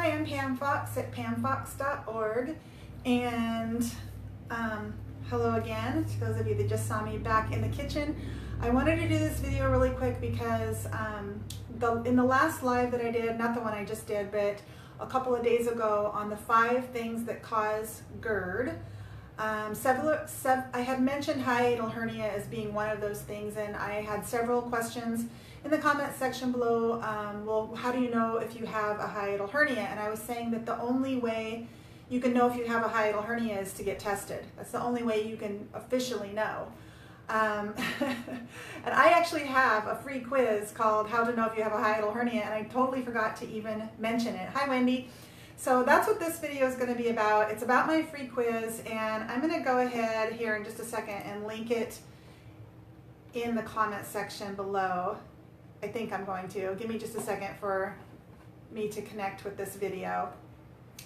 Hi, I'm Pam Fox at pamfox.org, and hello again to those of you that just saw me back in the kitchen. I wanted to do this video really quick because in the last live that I did, not the one I just did, but a couple of days ago on the 5 things that cause GERD, I had mentioned HiAtal Hernia as being one of those things, and I had several questions in the comment section below. Well, how do you know if you have a HiAtal Hernia? And I was saying that the only way you can know if you have a HiAtal Hernia is to get tested. That's the only way you can officially know. And I actually have a free quiz called How to Know If You Have a HiAtal Hernia, and I totally forgot to even mention it. Hi, Wendy. So that's what this video is going to be about. It's about my free quiz, and I'm going to go ahead here in just a second and link it in the comment section below. I think I'm going to. Give me just a second for me to connect with this video.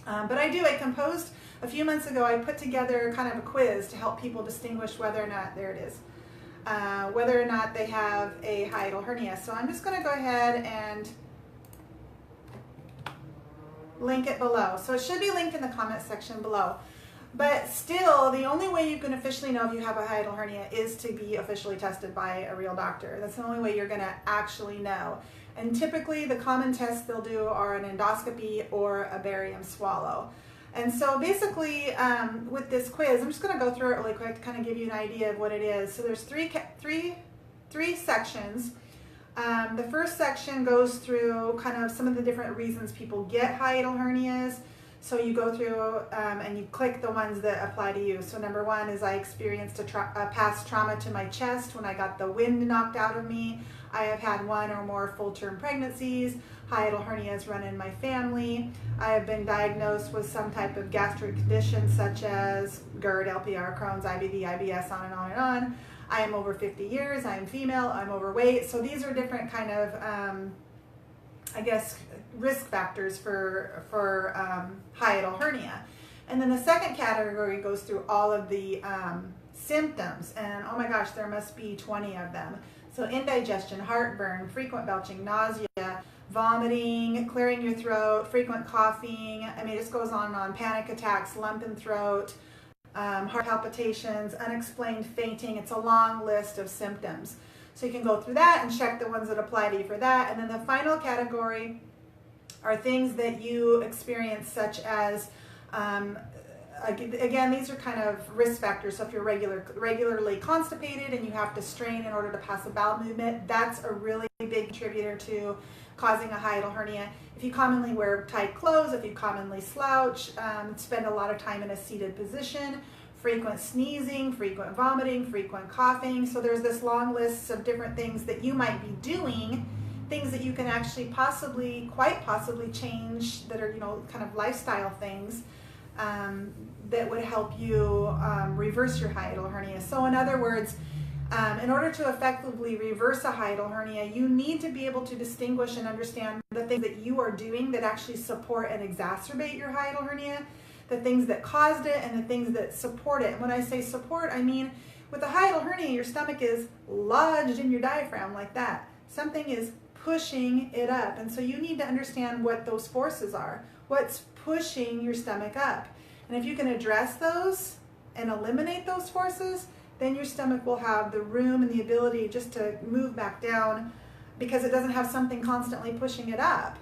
But I composed a few months ago, I put together kind of a quiz to help people distinguish whether or not, there it is, whether or not they have a HiAtal hernia. So I'm just going to go ahead and link it below. So it should be linked in the comment section below. But still, the only way you can officially know if you have a HiAtal hernia is to be officially tested by a real doctor. That's the only way you're going to actually know. And typically, the common tests they'll do are an endoscopy or a barium swallow. And so basically, with this quiz, I'm just going to go through it really quick to kind of give you an idea of what it is. So there's three sections. The first section goes through kind of some of the different reasons people get HiAtal hernias. So you go through and you click the ones that apply to you. So number 1 is I experienced a past trauma to my chest when I got the wind knocked out of me. I have had 1 or more full-term pregnancies. HiAtal hernias run in my family. I have been diagnosed with some type of gastric condition such as GERD, LPR, Crohn's, IBD, IBS, on and on and on. I am over 50 years. I am female. I'm overweight. So these are different kind of I guess, risk factors for HiAtal hernia. And then the second category goes through all of the symptoms, and oh my gosh, there must be 20 of them. So indigestion, heartburn, frequent belching, nausea, vomiting, clearing your throat, frequent coughing, I mean, it just goes on and on, panic attacks, lump in throat, heart palpitations, unexplained fainting. It's a long list of symptoms. So you can go through that and check the ones that apply to you for that. And then the final category are things that you experience, such as, again, these are kind of risk factors. So if you're regularly constipated and you have to strain in order to pass a bowel movement, that's a really big contributor to causing a HiAtal hernia. If you commonly wear tight clothes, if you commonly slouch, spend a lot of time in a seated position, frequent sneezing, frequent vomiting, frequent coughing. So there's this long list of different things that you might be doing, things that you can actually quite possibly change, that are, you know, kind of lifestyle things that would help you reverse your HiAtal hernia. So in other words, in order to effectively reverse a HiAtal hernia, you need to be able to distinguish and understand the things that you are doing that actually support and exacerbate your HiAtal hernia, the things that caused it, and the things that support it. And when I say support, I mean with a HiAtal hernia, your stomach is lodged in your diaphragm like that. Something is pushing it up. And so you need to understand what those forces are. What's pushing your stomach up? And if you can address those and eliminate those forces, then your stomach will have the room and the ability just to move back down, because it doesn't have something constantly pushing it up.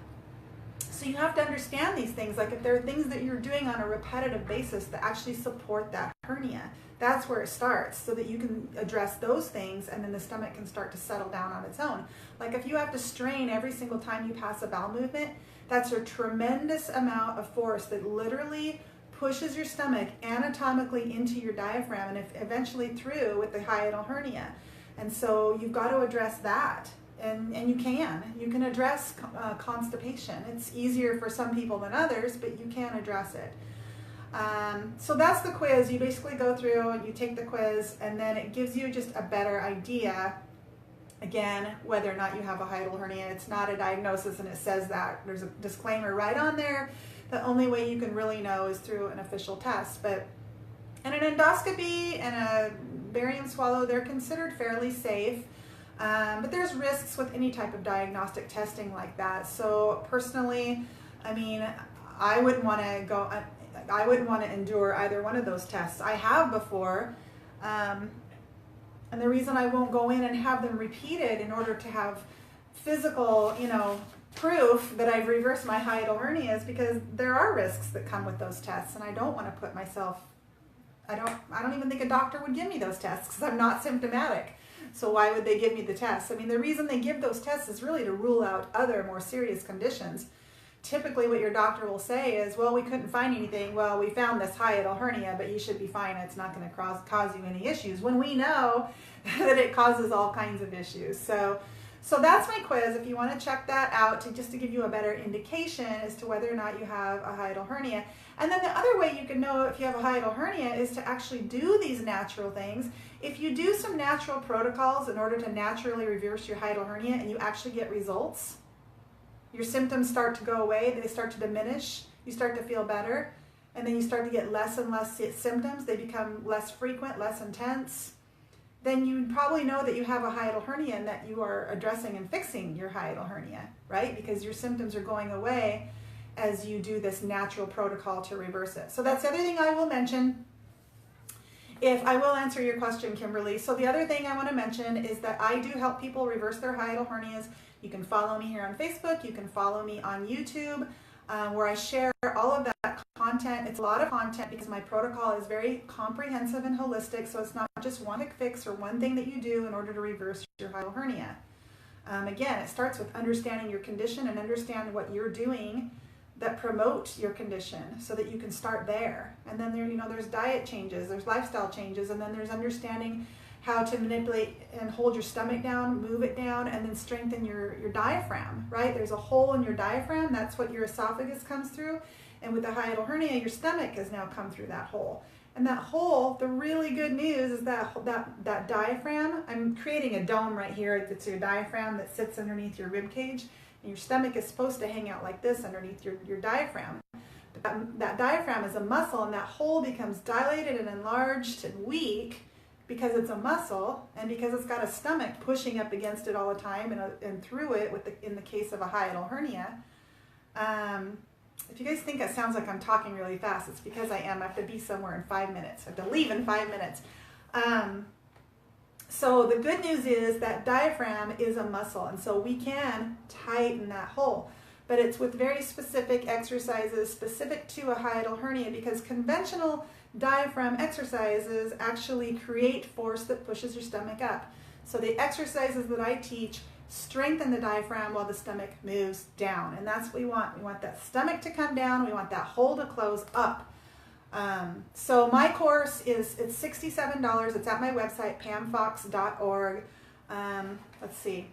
So you have to understand these things, like if there are things that you're doing on a repetitive basis that actually support that hernia, that's where it starts, so that you can address those things, and then the stomach can start to settle down on its own. Like if you have to strain every single time you pass a bowel movement, that's a tremendous amount of force that literally pushes your stomach anatomically into your diaphragm, and eventually through with the HiAtal hernia. And so you've got to address that. And you can address constipation. It's easier for some people than others, but you can address it. So that's the quiz. You basically go through and you take the quiz, and then it gives you just a better idea, again, whether or not you have a HiAtal hernia. It's not a diagnosis, and it says that. There's a disclaimer right on there. The only way you can really know is through an official test. But in an endoscopy and a barium swallow, they're considered fairly safe. But there's risks with any type of diagnostic testing like that. So personally, I mean, I wouldn't want to go. I wouldn't want to endure either one of those tests. I have before, and the reason I won't go in and have them repeated in order to have physical, proof that I've reversed my hiatal hernia is because there are risks that come with those tests, and I don't want to put myself. I don't even think a doctor would give me those tests because I'm not symptomatic. So why would they give me the tests? I mean, the reason they give those tests is really to rule out other more serious conditions. Typically what your doctor will say is, well, we couldn't find anything. Well, we found this hiatal hernia, but you should be fine. It's not going to cause you any issues, when we know that it causes all kinds of issues. So that's my quiz. If you want to check that out, just to give you a better indication as to whether or not you have a hiatal hernia. And then the other way you can know if you have a hiatal hernia is to actually do these natural things. If you do some natural protocols in order to naturally reverse your hiatal hernia and you actually get results, your symptoms start to go away, they start to diminish, you start to feel better, and then you start to get less and less symptoms, they become less frequent, less intense, then you probably know that you have a hiatal hernia and that you are addressing and fixing your hiatal hernia, right? Because your symptoms are going away as you do this natural protocol to reverse it. So that's the other thing I will mention. If I will answer your question, Kimberly. So the other thing I want to mention is that I do help people reverse their hiatal hernias. You can follow me here on Facebook. You can follow me on YouTube, where I share all of that content. It's a lot of content because my protocol is very comprehensive and holistic. So it's not just one quick fix or one thing that you do in order to reverse your hiatal hernia. Again, it starts with understanding your condition and understand what you're doing that promote your condition so that you can start there. And then there's diet changes, there's lifestyle changes, and then there's understanding how to manipulate and hold your stomach down, move it down, and then strengthen your diaphragm, right? There's a hole in your diaphragm, that's what your esophagus comes through. And with the hiatal hernia, your stomach has now come through that hole. And that hole, the really good news is that diaphragm, I'm creating a dome right here, it's your diaphragm that sits underneath your rib cage. And your stomach is supposed to hang out like this underneath your diaphragm. But that diaphragm is a muscle, and that hole becomes dilated and enlarged and weak because it's a muscle and because it's got a stomach pushing up against it all the time and through it in the case of a hiatal hernia. If you guys think it sounds like I'm talking really fast, it's because I am. I have to be somewhere in 5 minutes. I have to leave in 5 minutes. So the good news is that diaphragm is a muscle, and so we can tighten that hole. But it's with very specific exercises specific to a hiatal hernia, because conventional diaphragm exercises actually create force that pushes your stomach up. So the exercises that I teach strengthen the diaphragm while the stomach moves down, and that's what we want. We want that stomach to come down, we want that hole to close up. So my course it's $67. It's at my website, pamfox.org. Let's see.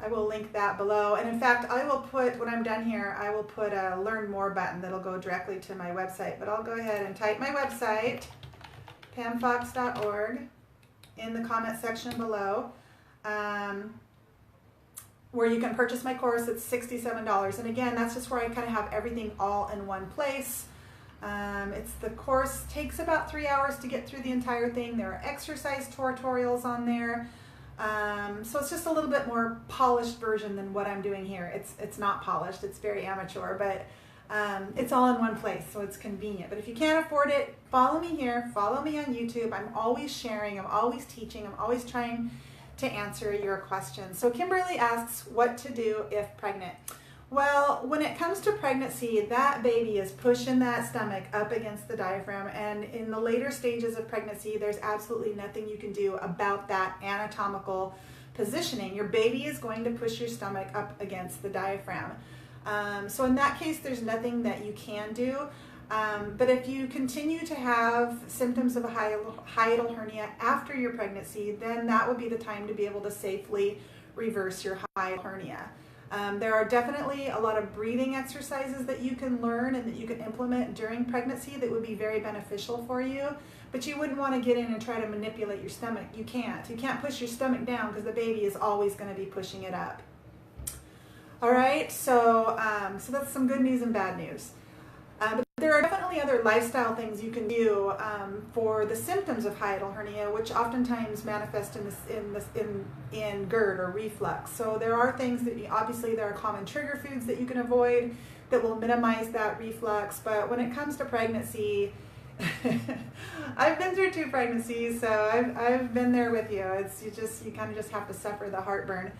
I will link that below. And in fact, I will put, when I'm done here, I will put a learn more button that'll go directly to my website. But I'll go ahead and type my website, pamfox.org, in the comment section below. Where you can purchase my course. It's $67. And again, that's just where I kind of have everything all in one place. The course takes about 3 hours to get through the entire thing. There are exercise tutorials on there. So it's just a little bit more polished version than what I'm doing here. It's not polished, it's very amateur, but it's all in one place, so it's convenient. But if you can't afford it, follow me here, follow me on YouTube. I'm always sharing, I'm always teaching, I'm always trying to answer your questions. So Kimberly asks what to do if pregnant. Well, when it comes to pregnancy, that baby is pushing that stomach up against the diaphragm, and in the later stages of pregnancy, there's absolutely nothing you can do about that anatomical positioning. Your baby is going to push your stomach up against the diaphragm. So in that case, there's nothing that you can do. But if you continue to have symptoms of a hiatal hernia after your pregnancy, then that would be the time to be able to safely reverse your hiatal hernia. There are definitely a lot of breathing exercises that you can learn and that you can implement during pregnancy that would be very beneficial for you, but you wouldn't want to get in and try to manipulate your stomach. You can't push your stomach down because the baby is always going to be pushing it up. All right, so that's some good news and bad news. But there are definitely other lifestyle things you can do for the symptoms of hiatal hernia, which oftentimes manifest in GERD or reflux. So there are things that obviously there are common trigger foods that you can avoid. that will minimize that reflux. But when it comes to pregnancy, I've been through 2 pregnancies, so I've been there with you. You kind of just have to suffer the heartburn.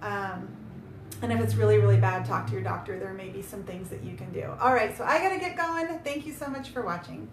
And if it's really, really bad, talk to your doctor. There may be some things that you can do. All right, so I got to get going. Thank you so much for watching.